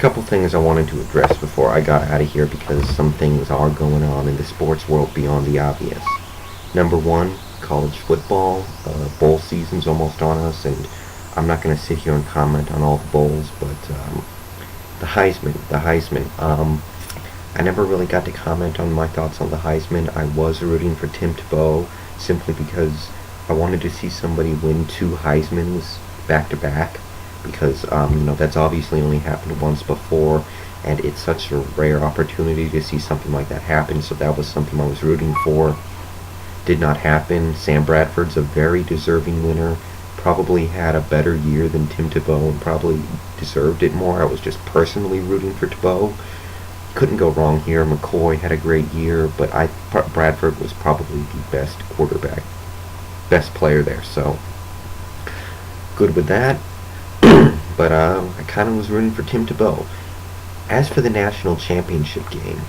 Couple things I wanted to address before I got out of here because some things are going on in the sports world beyond the obvious. Number one, college football. Bowl season's almost on us, and I'm not going to sit here and comment on all the bowls, but the Heisman. I never really got to comment on my thoughts on the Heisman. I was rooting for Tim Tebow simply because I wanted to see somebody win two Heismans back to back because that's obviously only happened once before, and it's such a rare opportunity to see something like that happen. So that was something I was rooting for. Did not happen. Sam Bradford's a very deserving winner. Probably had a better year than Tim Tebow and probably deserved it more. I was just personally rooting for Tebow. Couldn't go wrong here. McCoy had a great year, but Bradford was probably the best quarterback, best player there. So good with that. But I kind of was rooting for Tim Tebow. As for the national championship game,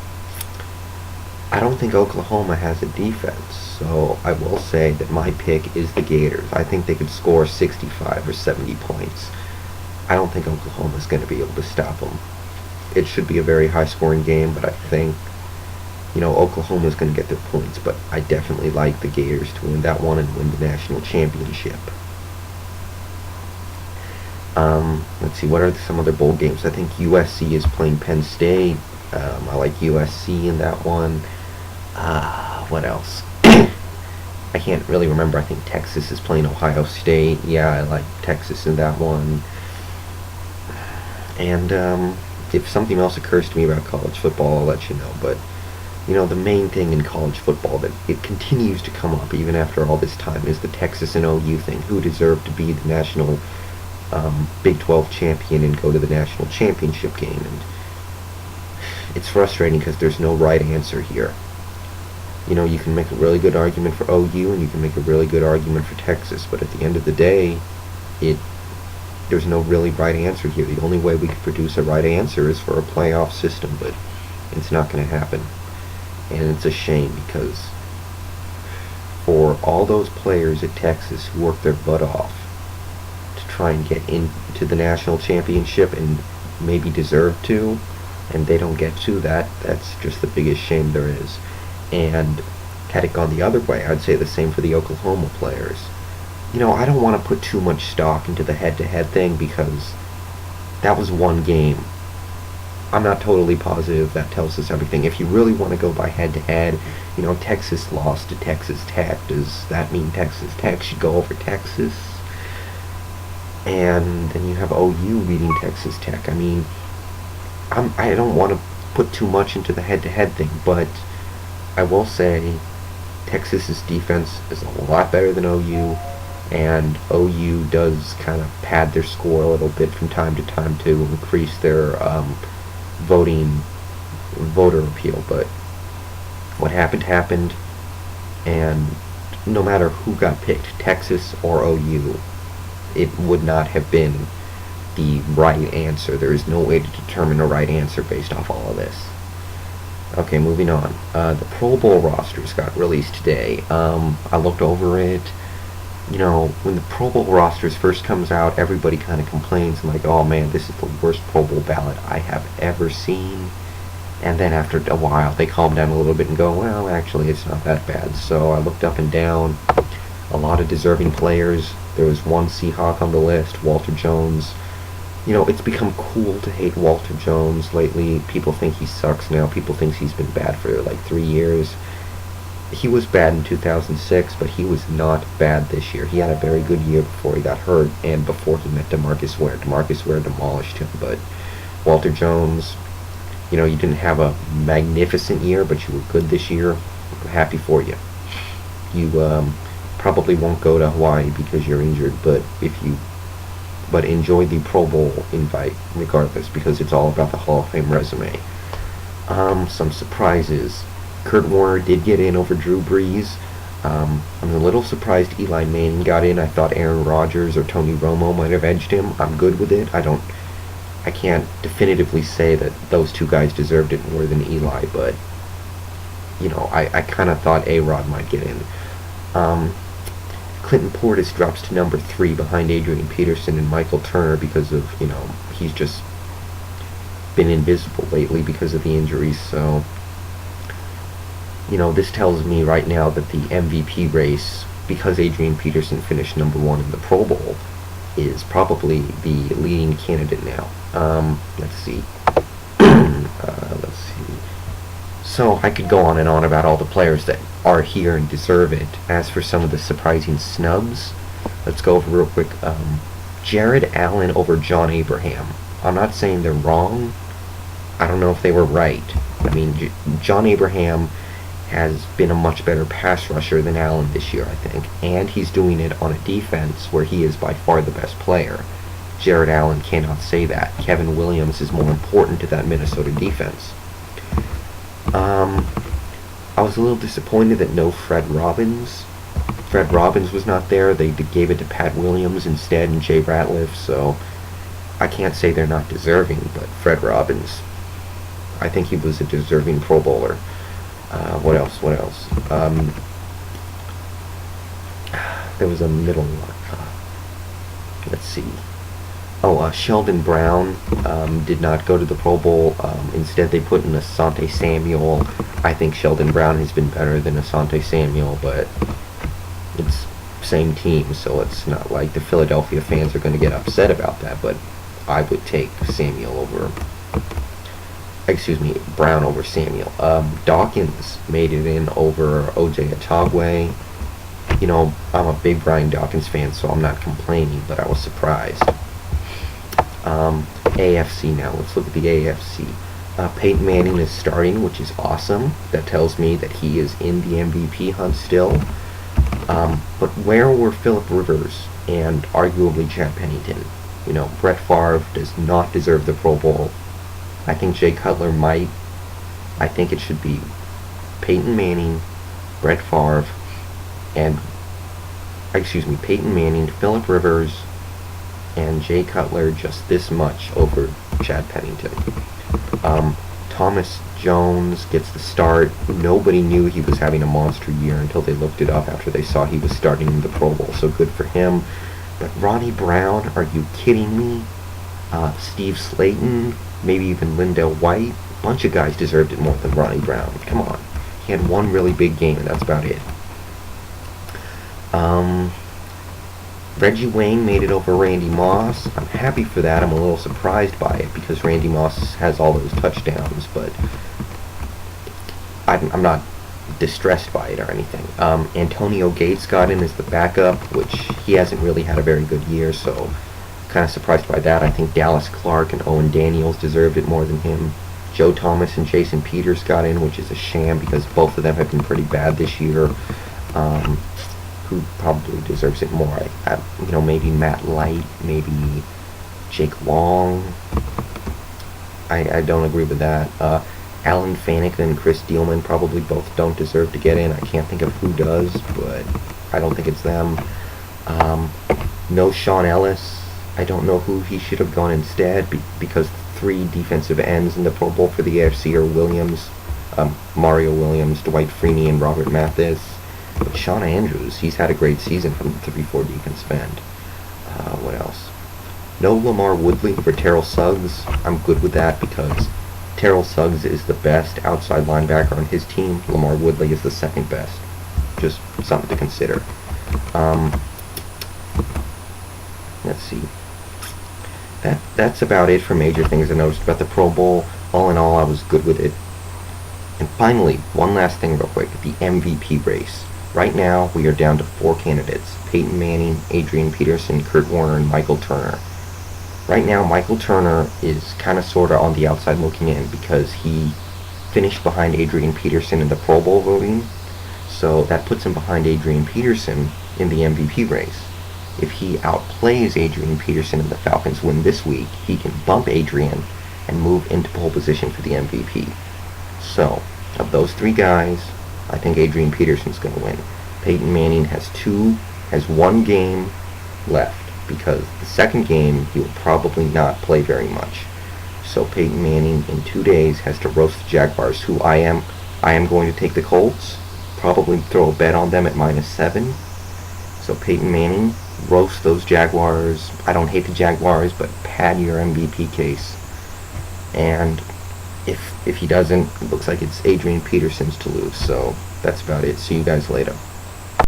I don't think Oklahoma has a defense, so I will say that my pick is the Gators. I think they could score 65 or 70 points. I don't think Oklahoma's going to be able to stop them. It should be a very high-scoring game, but I think, Oklahoma's going to get their points, but I definitely like the Gators to win that one and win the national championship. Let's see, what are some other bowl games? I think USC is playing Penn State. I like USC in that one. What else? I can't really remember. I think Texas is playing Ohio State. Yeah, I like Texas in that one. And if something else occurs to me about college football, I'll let you know. But, the main thing in college football that it continues to come up even after all this time is the Texas and OU thing. Who deserved to be the national Big 12 champion and go to the national championship game? And it's frustrating because there's no right answer here. You can make a really good argument for OU and you can make a really good argument for Texas, but at the end of the day, there's no really right answer here. The only way we could produce a right answer is for a playoff system, but it's not going to happen. And it's a shame because for all those players at Texas who worked their butt off to try and get into the national championship and maybe deserve to, and they don't get to that's just the biggest shame there is. And had it gone the other way, I'd say the same for the Oklahoma players. I don't want to put too much stock into the head-to-head thing because that was one game. I'm not totally positive that tells us everything. If you really want to go by head-to-head, Texas lost to Texas Tech. Does that mean Texas Tech should go over Texas? And then you have OU beating Texas Tech. I mean, I don't want to put too much into the head-to-head thing, but I will say Texas's defense is a lot better than OU, and OU does kind of pad their score a little bit from time to time to increase their voter appeal. But what happened, and no matter who got picked, Texas or OU, it would not have been the right answer. There is no way to determine a right answer based off all of this. Okay, moving on. The Pro Bowl rosters got released today. I looked over it. When the Pro Bowl rosters first comes out, everybody kind of complains and like, oh man, this is the worst Pro Bowl ballot I have ever seen. And then after a while, they calm down a little bit and go, well, actually, it's not that bad. So I looked up and down. A lot of deserving players. There was one Seahawk on the list, Walter Jones. It's become cool to hate Walter Jones lately. People think he sucks now. People think he's been bad for like 3 years. He was bad in 2006, but he was not bad this year. He had a very good year before he got hurt and before he met DeMarcus Ware. DeMarcus Ware demolished him, but Walter Jones, you didn't have a magnificent year, but you were good this year. I'm happy for you. You probably won't go to Hawaii because you're injured, but enjoy the Pro Bowl invite regardless because it's all about the Hall of Fame resume. Some surprises. Kurt Warner did get in over Drew Brees. I'm a little surprised Eli Manning got in. I thought Aaron Rodgers or Tony Romo might have edged him. I'm good with it. I can't definitively say that those two guys deserved it more than Eli, but I kind of thought A-Rod might get in. Clinton Portis drops to number 3 behind Adrian Peterson and Michael Turner because of, he's just been invisible lately because of the injuries. So, this tells me right now that the MVP race, because Adrian Peterson finished number one in the Pro Bowl, is probably the leading candidate now. Let's see. Let's see. So I could go on and on about all the players that are here and deserve it. As for some of the surprising snubs, let's go over real quick. Jared Allen over John Abraham. I'm not saying they're wrong. I don't know if they were right. I mean, John Abraham has been a much better pass rusher than Allen this year, I think. And he's doing it on a defense where he is by far the best player. Jared Allen cannot say that. Kevin Williams is more important to that Minnesota defense. I was a little disappointed that no Fred Robbins. Fred Robbins was not there. They gave it to Pat Williams instead and Jay Ratliff, so I can't say they're not deserving, but Fred Robbins, I think he was a deserving Pro Bowler. What else? There was a middle one. Let's see. Sheldon Brown did not go to the Pro Bowl. Instead, they put in Asante Samuel. I think Sheldon Brown has been better than Asante Samuel, but it's same team, so it's not like the Philadelphia fans are going to get upset about that. But I would take Brown over Samuel. Dawkins made it in over O.J. Atogwe. I'm a big Brian Dawkins fan, so I'm not complaining, but I was surprised. AFC now. Let's look at the AFC. Peyton Manning is starting, which is awesome. That tells me that he is in the MVP hunt still. But where were Phillip Rivers and arguably Chad Pennington? Brett Favre does not deserve the Pro Bowl. I think Jay Cutler might. I think it should be Peyton Manning, Brett Favre, Peyton Manning, Phillip Rivers, and Jay Cutler just this much over Chad Pennington. Thomas Jones gets the start. Nobody knew he was having a monster year until they looked it up after they saw he was starting in the Pro Bowl, so good for him. But Ronnie Brown, are you kidding me? Steve Slayton, maybe even Lindell White. A bunch of guys deserved it more than Ronnie Brown. Come on. He had one really big game, and that's about it. Reggie Wayne made it over Randy Moss. I'm happy for that. I'm a little surprised by it because Randy Moss has all those touchdowns, but I'm not distressed by it or anything. Antonio Gates got in as the backup, which he hasn't really had a very good year, so kind of surprised by that. I think Dallas Clark and Owen Daniels deserved it more than him. Joe Thomas and Jason Peters got in, which is a sham because both of them have been pretty bad this year. Who probably deserves it more? Maybe Matt Light, maybe Jake Long. I don't agree with that. Alan Faneca and Chris Steelman probably both don't deserve to get in. I can't think of who does, but I don't think it's them. No Sean Ellis. I don't know who he should have gone instead because three defensive ends in the Pro Bowl for the AFC are Williams, Mario Williams, Dwight Freeney, and Robert Mathis. But Shawn Andrews, he's had a great season from the 3-4 defensive end. What else? No Lamar Woodley over Terrell Suggs. I'm good with that because Terrell Suggs is the best outside linebacker on his team. Lamar Woodley is the second best. Just something to consider. Let's see. That's about it for major things I noticed about the Pro Bowl. All in all, I was good with it. And finally, one last thing real quick, the MVP race. Right now, we are down to 4 candidates: Peyton Manning, Adrian Peterson, Kurt Warner, and Michael Turner. Right now, Michael Turner is kind of sort of on the outside looking in because he finished behind Adrian Peterson in the Pro Bowl voting, so that puts him behind Adrian Peterson in the MVP race. If he outplays Adrian Peterson and the Falcons win this week, he can bump Adrian and move into pole position for the MVP. So, of those 3 guys, I think Adrian Peterson's going to win. Peyton Manning has 1 game left because the second game he will probably not play very much. So Peyton Manning in 2 days has to roast the Jaguars, who I am going to take the Colts, probably throw a bet on them at -7. So Peyton Manning, roast those Jaguars. I don't hate the Jaguars, but pad your MVP case. And if he doesn't, it looks like it's Adrian Peterson's to lose. So that's about it. See you guys later.